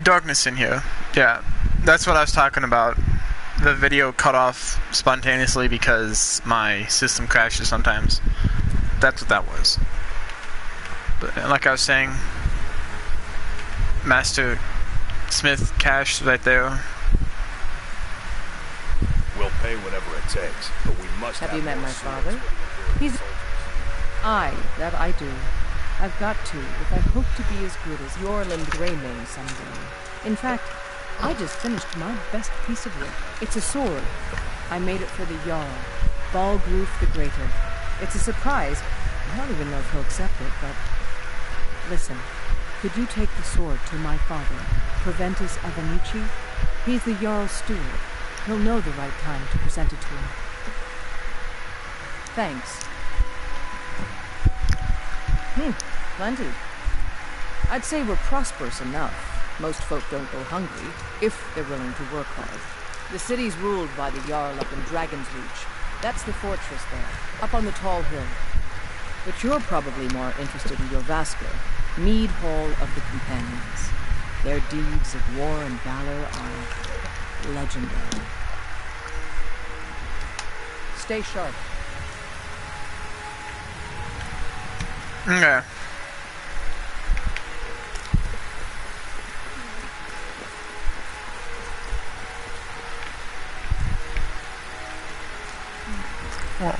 Darkness in here. Yeah, that's what I was talking about. The video cut off spontaneously because my system crashes sometimes. That's what that was. But like I was saying, Master Smith cash right there. We'll pay whatever it takes, but we must have you met more my swords father? for the He's... soldiers. Aye, that I do. I've got to, if I hope to be as good as your limbed Greymane someday. In fact, I just finished my best piece of work. It's a sword. I made it for the Jarl, Balgroof the Greater. It's a surprise. I don't even know if he'll accept it, but... Listen, could you take the sword to my father, Proventus Avenici? He's the Jarl's steward. He'll know the right time to present it to him. Thanks. Plenty. I'd say we're prosperous enough. Most folk don't go hungry, if they're willing to work hard. The city's ruled by the Jarl up in Dragon's Reach. That's the fortress there, up on the tall hill. But you're probably more interested in Jovasco, Mead Hall of the Companions. Their deeds of war and valor are legendary. Stay sharp. Okay. Well.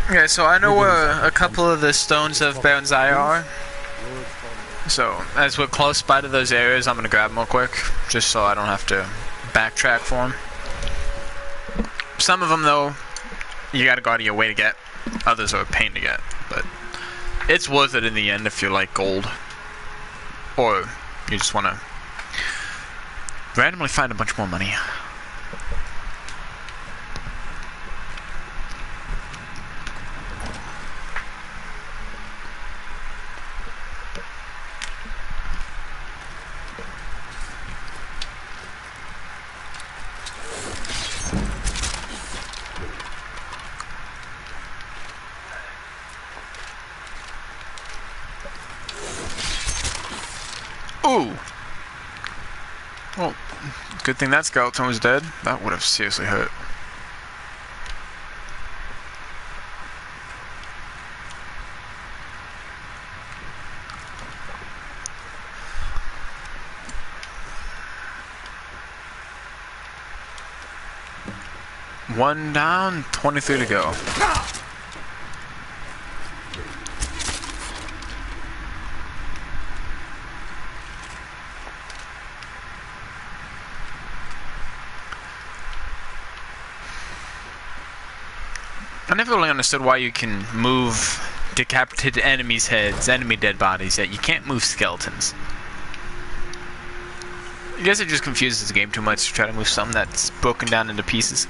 Okay, so I know where a couple of the stones of Baron's Eye are. So, as we're close by to those areas, I'm gonna grab them real quick, just so I don't have to backtrack for them. Some of them, though, you gotta go out of your way to get. Others are a pain to get, but it's worth it in the end if you like gold. Or you just wanna randomly find a bunch more money. Ooh! Well, good thing that skeleton was dead. That would have seriously hurt. One down, 23 to go. I never really understood why you can move decapitated enemies' heads, enemy dead bodies, yet you can't move skeletons. I guess it just confuses the game too much to try to move something that's broken down into pieces.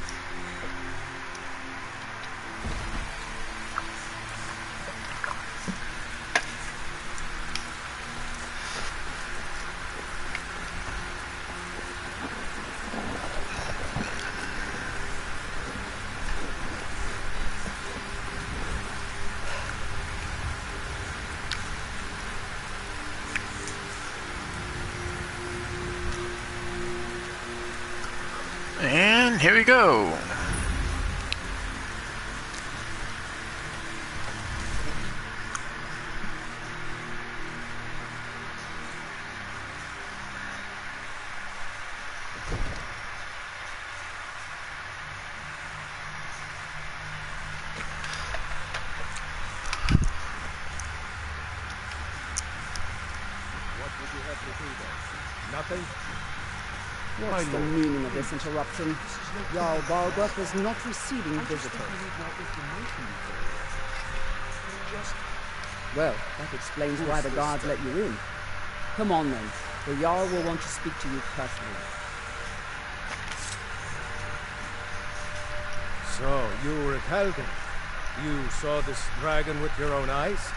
And here we go. What would you have me do then? Nothing? What's the meaning of this interruption? Jarl Balgruuf is not receiving visitors. Well, that explains why the guards let you in. Come on then. The Jarl will want to speak to you personally. So, you were at Helgen. You saw this dragon with your own eyes?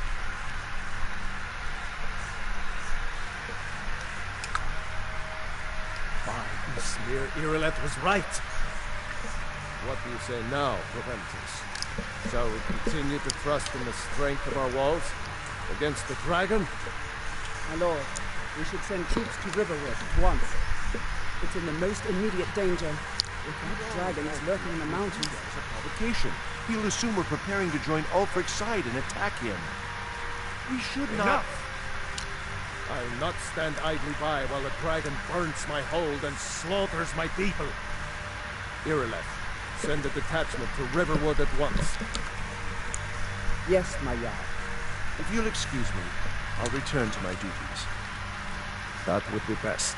The smear Irileth was right. What do you say now, Proventus? Shall we continue to trust in the strength of our walls against the dragon? My lord, we should send troops to Riverwood at once. It's in the most immediate danger. If that dragon is lurking in the mountains... It's a provocation. He'll assume we're preparing to join Ulfric's side and attack him. We should not... Enough! I'll not stand idly by while the dragon burns my hold and slaughters my people. Irileth, send a detachment to Riverwood at once. Yes, my Jarl. If you'll excuse me, I'll return to my duties. That would be best.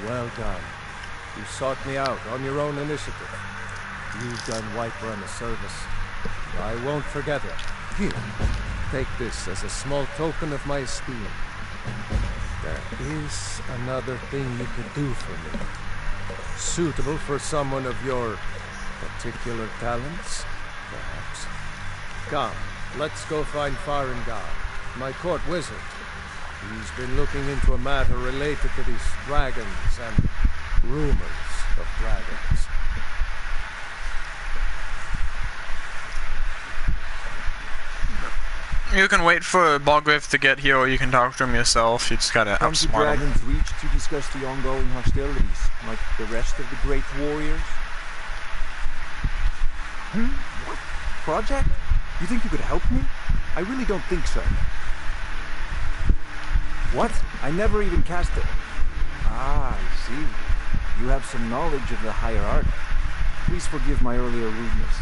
Well done. You sought me out on your own initiative. You've done Whiterun a service. I won't forget it. Here, take this as a small token of my esteem. There is another thing you could do for me. Suitable for someone of your particular talents, perhaps. Come, let's go find Farengar, my court wizard. He's been looking into a matter related to these dragons and rumors of dragons. You can wait for Balgriff to get here, or you can talk to him yourself. You just gotta Come to outsmart him. Dragon's Reach to discuss the ongoing hostilities, like the rest of the great warriors. What? Project? You think you could help me? I really don't think so. What? I never even cast it. Ah, I see. You have some knowledge of the higher art. Please forgive my earlier rudeness.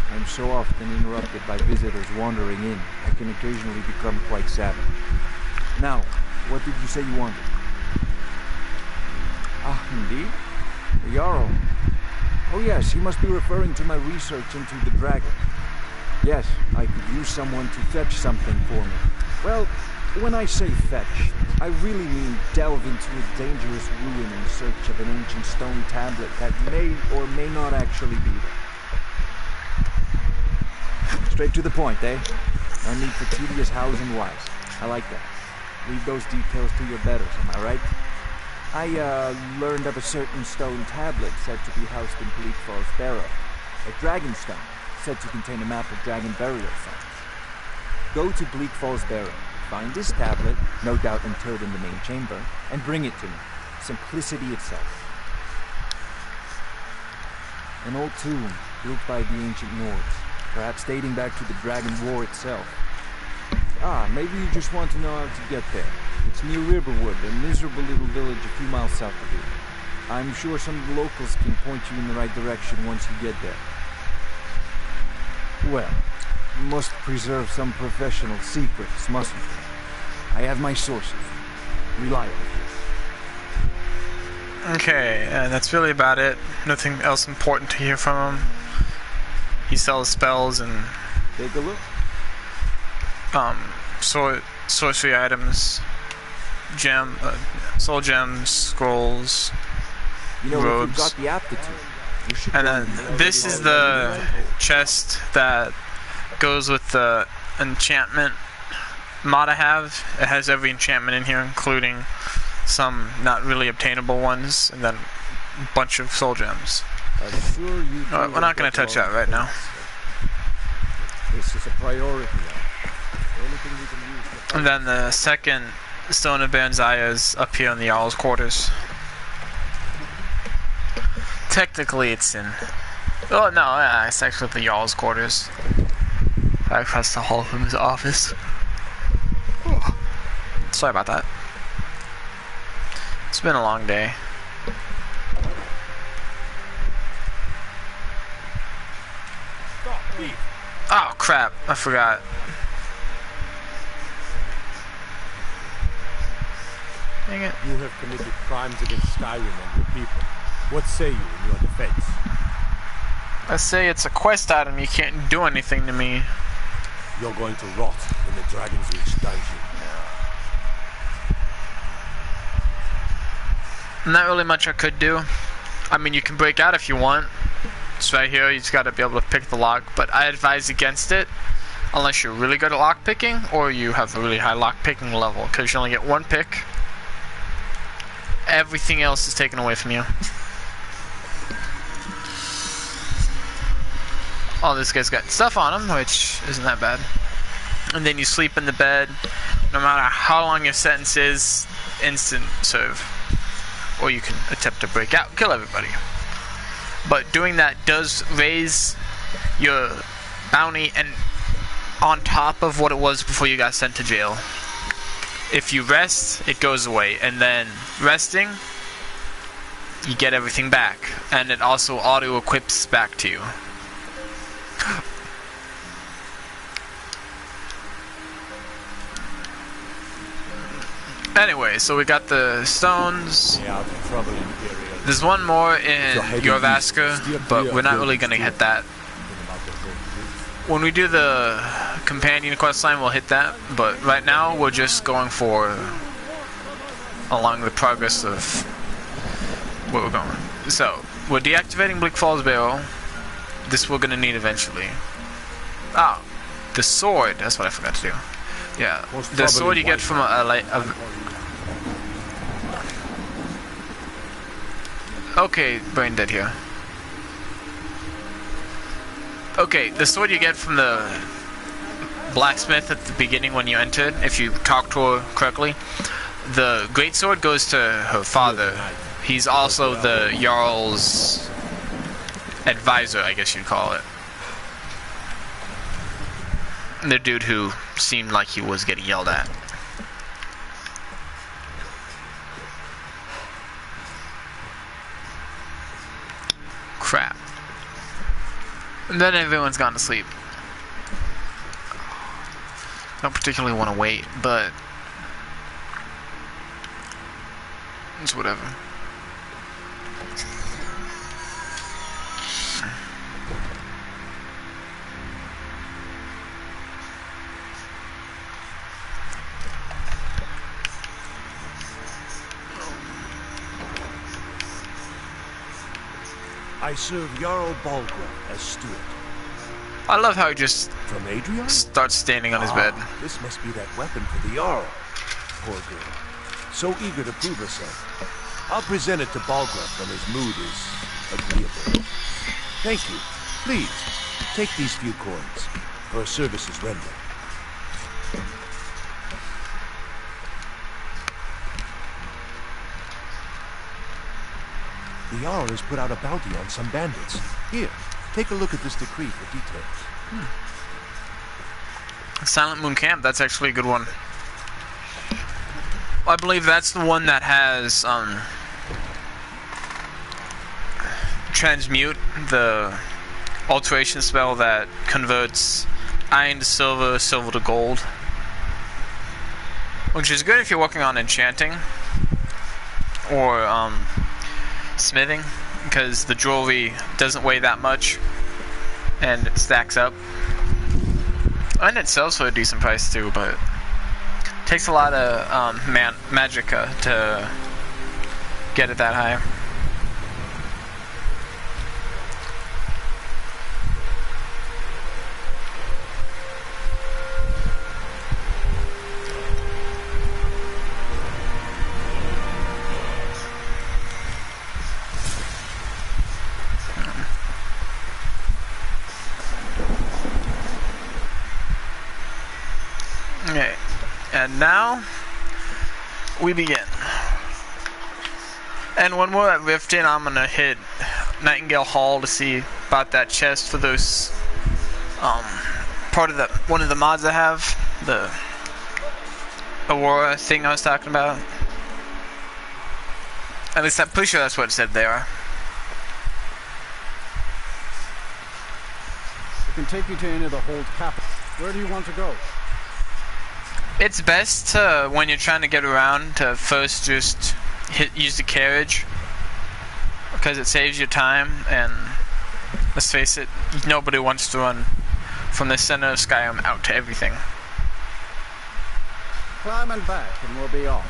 I am so often interrupted by visitors wandering in, I can occasionally become quite savage. Now, what did you say you wanted? Ah, indeed? The Jarl. Oh yes, you must be referring to my research into the dragon. Yes, I could use someone to fetch something for me. Well, when I say fetch, I really mean delve into a dangerous ruin in search of an ancient stone tablet that may or may not actually be there. Straight to the point, eh? No need for tedious hows and whys. I like that. Leave those details to your betters, am I right? I, learned of a certain stone tablet said to be housed in Bleak Falls Barrow. A dragon stone, said to contain a map of dragon burial sites. Go to Bleak Falls Barrow, find this tablet, no doubt interred in the main chamber, and bring it to me. Simplicity itself. An old tomb, built by the ancient Nords, perhaps dating back to the Dragon War itself. Ah, maybe you just want to know how to get there. It's near Riverwood, a miserable little village a few miles south of here. I'm sure some of the locals can point you in the right direction once you get there. Well, you must preserve some professional secrets, mustn't you? I have my sources. Reliable. Okay, and that's really about it. Nothing else important to hear from him. He sells spells and Take a look. sorcery items, soul gems, scrolls, You know, if robes. you've got the aptitude, you should And go then this is the chest that goes with the enchantment mod I have. It has every enchantment in here, including some not really obtainable ones, and then a bunch of soul gems. I'm sure you We're not going to touch that right now. This is a priority now. Anything we can use to And then the second Stone of Banzai is up here in the Jarl's quarters. Technically it's in... Oh no, yeah, it's actually the Jarl's quarters. I pressed the hall from his office. Sorry about that. It's been a long day. Oh crap, I forgot. Dang it. You have committed crimes against Skyrim and your people. What say you in your defense? I say it's a quest item, you can't do anything to me. You're going to rot in the Dragon's Reach dungeon. Not really much I could do. I mean, you can break out if you want. It's right here, you just gotta be able to pick the lock, but I advise against it unless you're really good at lock picking or you have a really high lock picking level, because you only get one pick. Everything else is taken away from you. all this guy's got stuff on him, which isn't that bad. And then you sleep in the bed. No matter how long your sentence is, instant serve. Or you can attempt to break out, kill everybody. But doing that does raise your bounty and on top of what it was before you got sent to jail. If you rest, it goes away. And then resting, you get everything back. And it also auto-equips back to you. Anyway, so we got the stones. There's one more in Yorvaska, but we're not really going to hit that. When we do the companion quest line, we'll hit that. But right now, we're just going for along the progress of where we're going. So, we're deactivating Bleak Falls Barrel. This we're going to need eventually. Ah, the sword. That's what I forgot to do. Yeah, the sword you get from okay, brain dead here. Okay, the sword you get from the blacksmith at the beginning when you entered, if you talk to her correctly. The great sword goes to her father. He's also the Jarl's advisor, I guess you'd call it. The dude who seemed like he was getting yelled at. Crap. And then everyone's gone to sleep. Don't particularly want to wait, but it's whatever. I serve Jarl Balgruuf as steward. I love how he just From Adrian? starts standing on his bed. This must be that weapon for the Jarl. Poor girl. So eager to prove herself. I'll present it to Balgruuf when his mood is agreeable. Thank you. Please, take these few coins for services rendered. The Jarl has put out a bounty on some bandits. Here, take a look at this decree for details. Silent Moon Camp, that's actually a good one. I believe that's the one that has Transmute, the alteration spell that converts iron to silver, silver to gold. Which is good if you're working on enchanting or smithing, because the jewelry doesn't weigh that much and it stacks up. And it sells for a decent price too, but it takes a lot of magicka to get it that high. Okay, and now we begin. And when we're at Riften, I'm gonna hit Nightingale Hall to see about that chest for those part of the one of the mods I have, the Aurora thing I was talking about. At least I'm pretty sure that's what it said there. I can take you to any of the hold capital. Where do you want to go? It's best to, when you're trying to get around, to first just use the carriage, because it saves you time, and let's face it, nobody wants to run from the center of Skyrim out to everything. Climb and back, and we'll be off.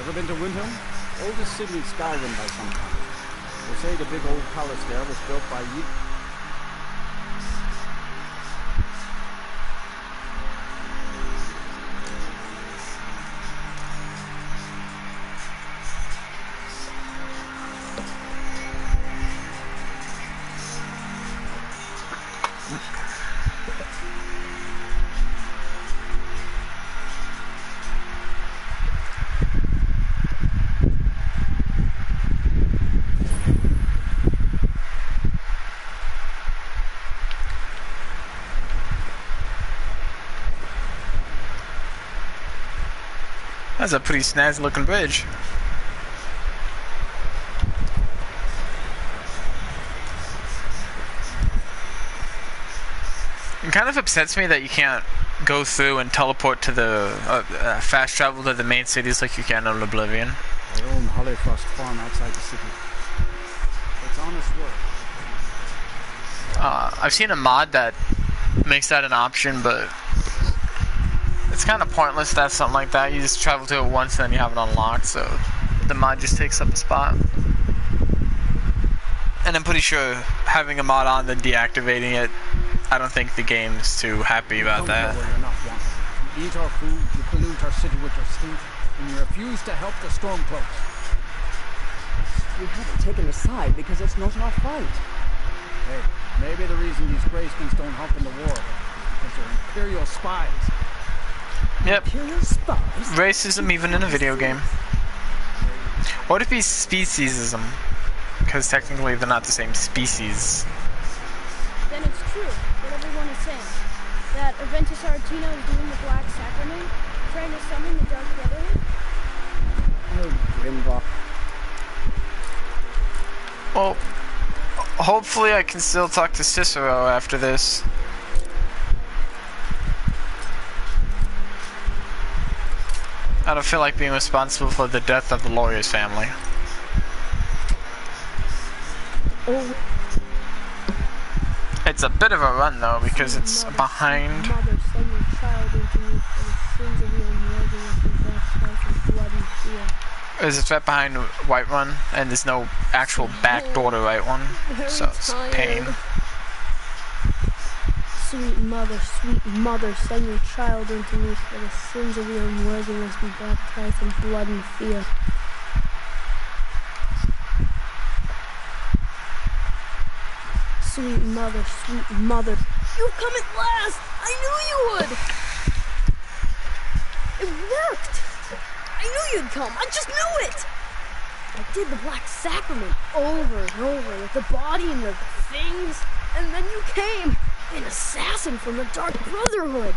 Ever been to Windhelm? Oldest city in Skyrim by some time. They say the big old palace there was built by you. That's a pretty snazzy looking bridge. It kind of upsets me that you can't go through and teleport to the fast travel to the main cities like you can in Oblivion. I own Hollyfrost Farm outside the city. It's honest work. I've seen a mod that makes that an option, but it's kind of pointless to have something like that. You just travel to it once and then you have it unlocked, so the mod just takes up a spot. And I'm pretty sure having a mod on then deactivating it, I don't think the game's too happy about that. You're not wanted. You eat our food, you pollute our city with your stink, and you refuse to help the Stormcloaks. We haven't taken a side because it's not our fight. Hey, maybe the reason these Greyskins don't help in the war is they're Imperial spies. Yep. Imperial spies? Racism even in a video game. Or would it be speciesism? Because technically they're not the same species. Then it's true, what everyone is saying. That Aventus Artina is doing the Black Sacrament, trying to summon the Dark Brotherhood. Oh, Grimlock. Well, hopefully I can still talk to Cicero after this. I don't feel like being responsible for the death of the lawyer's family. Oh. It's a bit of a run though, because it's behind. Mother, send your child into me for the sins of your unworthiness and backslide and blood and fear. It's right behind Whiterun, and there's no actual back door to Whiterun, so it's pain. Sweet mother, send your child into me for the sins of your unworthiness and baptized in blood and fear. Sweet mother, you've come at last! I knew you would! It worked! I knew you'd come, I just knew it! I did the Black Sacrament over and over with the body and the things, and then you came, an assassin from the Dark Brotherhood.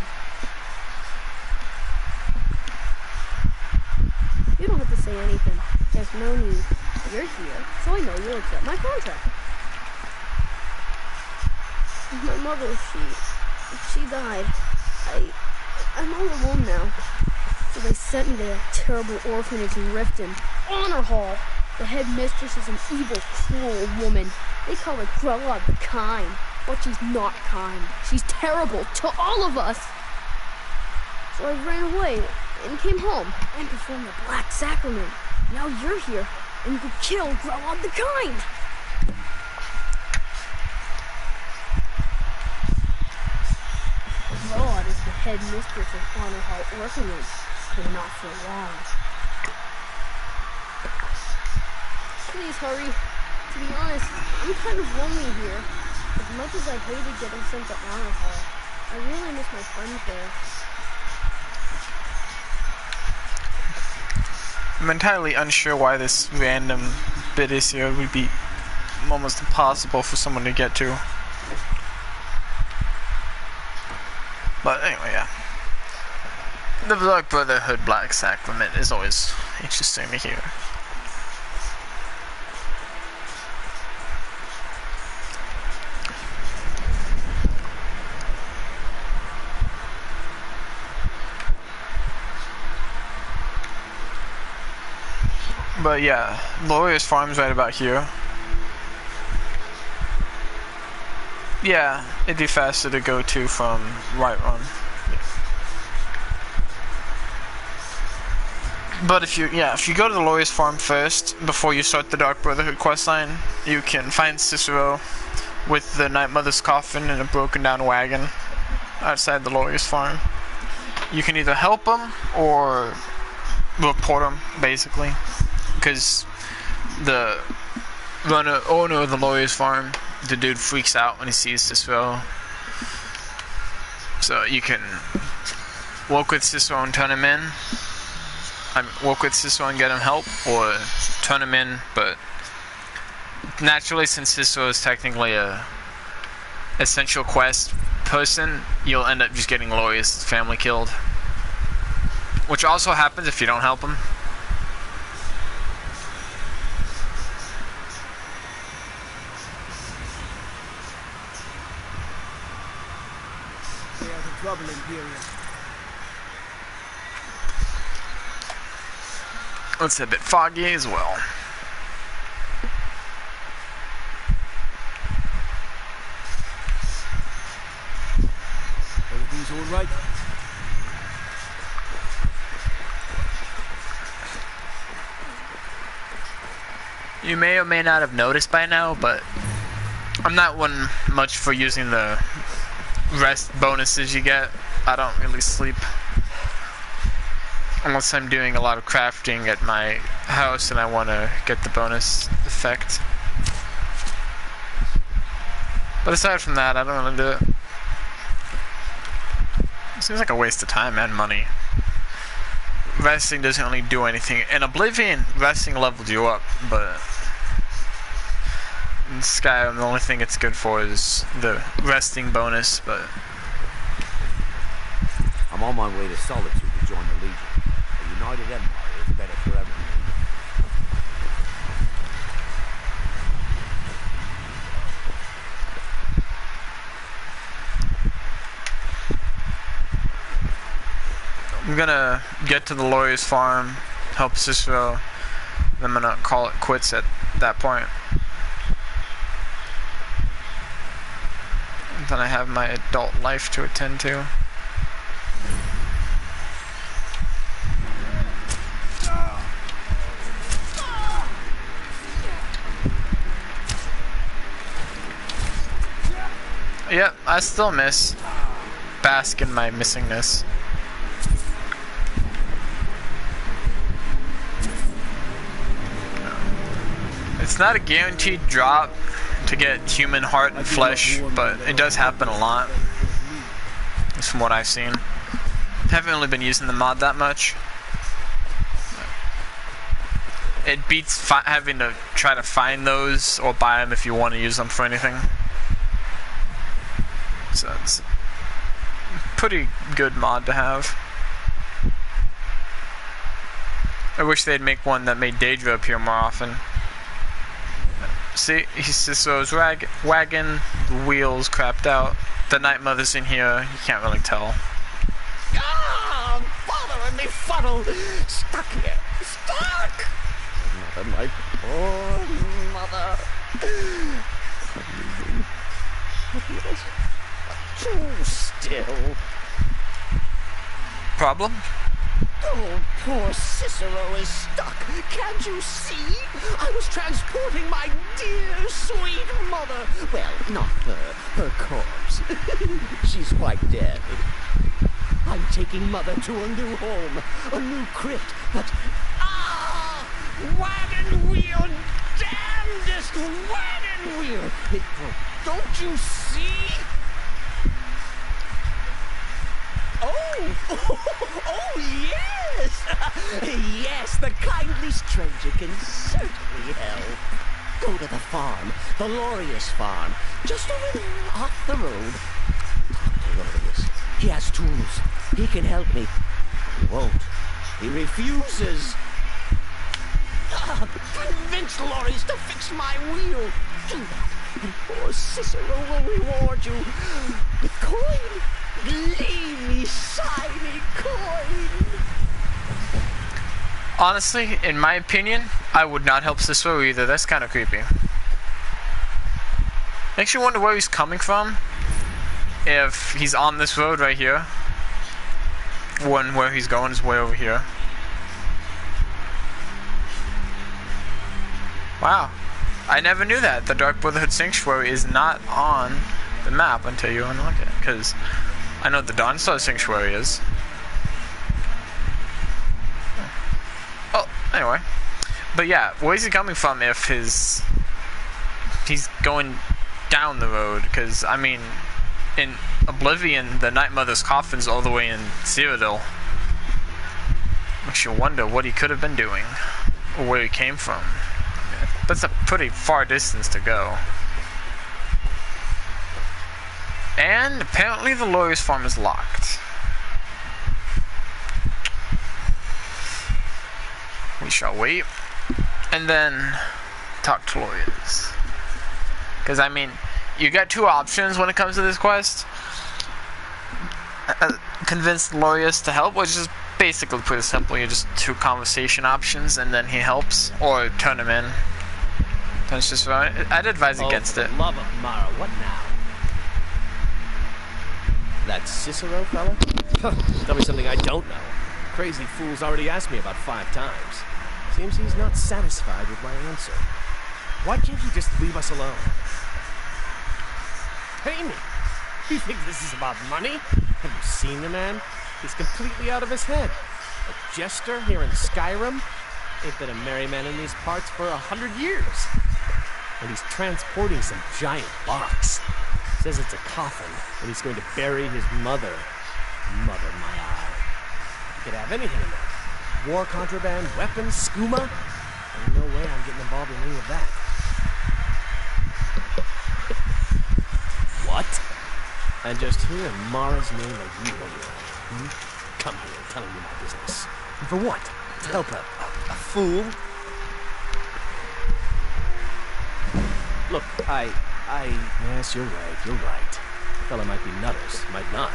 You don't have to say anything. There's no need. You're here, so I know you'll accept my contract. My mother, she died. I'm all alone now. So they sent me to that terrible orphanage in Riften. Honor Hall. The head mistress is an evil, cruel woman. They call her Grella the Kind. But she's not kind. She's terrible to all of us. So I ran away and came home and performed the Black Sacrament. Now you're here and you could kill Grella the Kind. Rod is the head mistress of Honor Hall Orphanage, but not for long. Please hurry. To be honest, I'm kind of lonely here. As much as I hated getting sent to Honor Hall, I really miss my friends there. I'm entirely unsure why this random bit is here would be almost impossible for someone to get to. But anyway, yeah. The Dark Brotherhood Black Sacrament is always interesting to hear. But yeah, Lawyer's Farm's right about here. Yeah, it'd be faster to go to from Whiterun. But if you go to the Lawyer's Farm first, before you start the Dark Brotherhood questline, you can find Cicero with the Night Mother's coffin and a broken down wagon outside the Lawyer's Farm. You can either help him or report him, basically. Because the owner of the Lawyer's Farm, the dude freaks out when he sees Cicero. So you can work with Cicero and turn him in. Work with Cicero and get him help, or turn him in, but naturally, since Cicero is technically a essential quest person, you'll end up just getting Lawyer's family killed. which also happens if you don't help him. Stay out of trouble, Imperial. It's a bit foggy as well. Everything's all right. You may or may not have noticed by now, but I'm not one much for using the rest bonuses you get. I don't really sleep unless I'm doing a lot of crafting at my house and I want to get the bonus effect. But aside from that, I don't really do it. It seems like a waste of time and money. Resting doesn't really do anything. In Oblivion, resting leveled you up, but in Skyrim, the only thing it's good for is the resting bonus, but I'm on my way to Solitude to join the Legion. A united empire is better for everyone. I'm gonna get to the lawyer's farm, help Cicero, then I'm gonna call it quits at that point. And then I have my adult life to attend to. Yep, I still miss. Bask in my missingness. It's not a guaranteed drop to get human heart and flesh, but it does happen a lot. That's from what I've seen. Haven't really been using the mod that much. It beats having to try to find those or buy them if you want to use them for anything. So it's a pretty good mod to have. I wish they'd make one that made Daedra appear more often. See, Cicero's wagon, the wheels crapped out. The Night Mother's in here, you can't really tell. Ah, bothering me fuddle! Stuck here! Stuck! Mother, my poor mother. Yes. Too still. Problem? Oh, poor Cicero is stuck. Can't you see? I was transporting my dear, sweet mother. Well, not her corpse. She's quite dead. I'm taking Mother to a new home, a new crypt, but... Ah! Wagon wheel! Damnedest wagon wheel! It broke. Don't you see? Oh, yes! Yes, the kindly stranger can certainly help. Go to the farm, the Lorius farm, just over there off the road. Talk to Lorius. He has tools. He can help me. He won't. He refuses. Convince Lorius to fix my wheel. Do that, and poor Cicero will reward you with coin. Gleamy, shiny coin! Honestly, in my opinion, I would not help Cicero either. That's kind of creepy. Makes you wonder where he's coming from. If he's on this road right here. When where he's going is way over here. Wow. I never knew that. The Dark Brotherhood Sanctuary is not on the map until you unlock it. Because I know what the Dawnstar Sanctuary is. Oh, anyway. But yeah, where's he coming from if he's going down the road? Because, I mean, in Oblivion, the Night Mother's coffin's all the way in Cyrodiil. Makes you wonder what he could have been doing. Or where he came from. That's a pretty far distance to go. And apparently the lawyer's farm is locked. we shall wait. And then talk to lawyers. Because, I mean, you got two options when it comes to this quest. Convince lawyers to help, which is basically pretty simple. You just two conversation options, and then he helps. Or turn him in. That's just right. I'd advise against it. For the love of Mara, what now? That Cicero fella? Tell me something I don't know. Crazy fool's already asked me about 5 times. Seems he's not satisfied with my answer. Why can't he just leave us alone? Pay me! You think this is about money? Have you seen the man? He's completely out of his head. A jester here in Skyrim? Ain't been a merry man in these parts for 100 years. And he's transporting some giant box. Says it's a coffin, and he's going to bury his mother. Mother, my eye. You could have anything in there. War contraband, weapons, skooma. There's no way I'm getting involved in any of that. What? And just who in Mara's name are you anyway? Come here, telling me my business. And for what? To help a fool? Look, yes, you're right. Fella might be nutters, might not.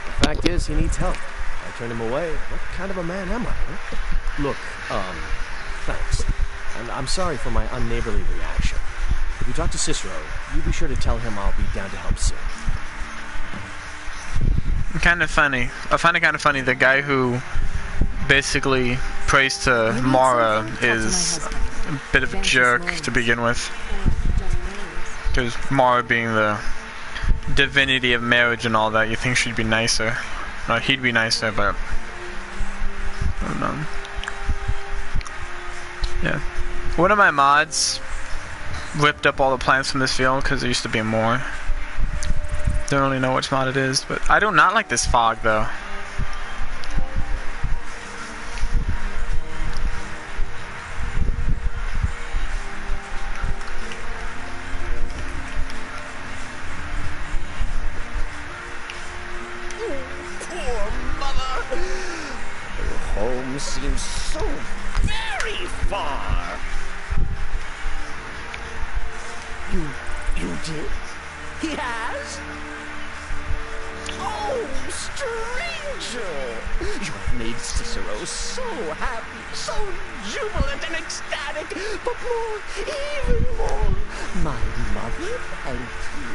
The fact is, he needs help. I turned him away. What kind of a man am I, huh? Look, thanks. And I'm sorry for my unneighborly reaction. If you talk to Cicero, you be sure to tell him I'll be down to help soon. Kind of funny. I find it kind of funny. The guy who basically prays to Mara is a bit of a jerk to begin with. Because Mara being the divinity of marriage and all that, you think she'd be nicer. No, he'd be nicer, but I don't know. Yeah. One of my mods ripped up all the plants from this field because there used to be more. Don't really know which mod it is, but I do not like this fog though. Poor mother. Her home seems so very far. You did? He has? Oh, stranger! You have made Cicero so happy, so jubilant and ecstatic, but more, even more, my mother and you.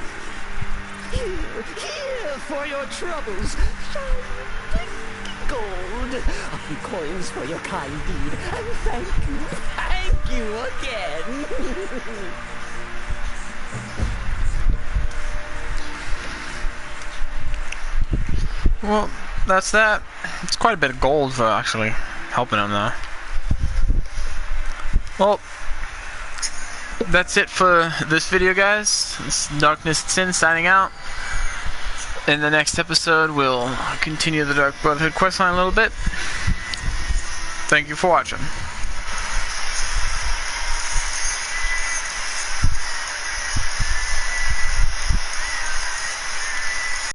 Here for your troubles, shine gold. A few coins for your kind deed, and thank you again. Well, that's that. It's quite a bit of gold for actually helping him though. Well, that's it for this video, guys. It's DarknestSin's signing out. In the next episode, we'll continue the Dark Brotherhood questline a little bit. Thank you for watching.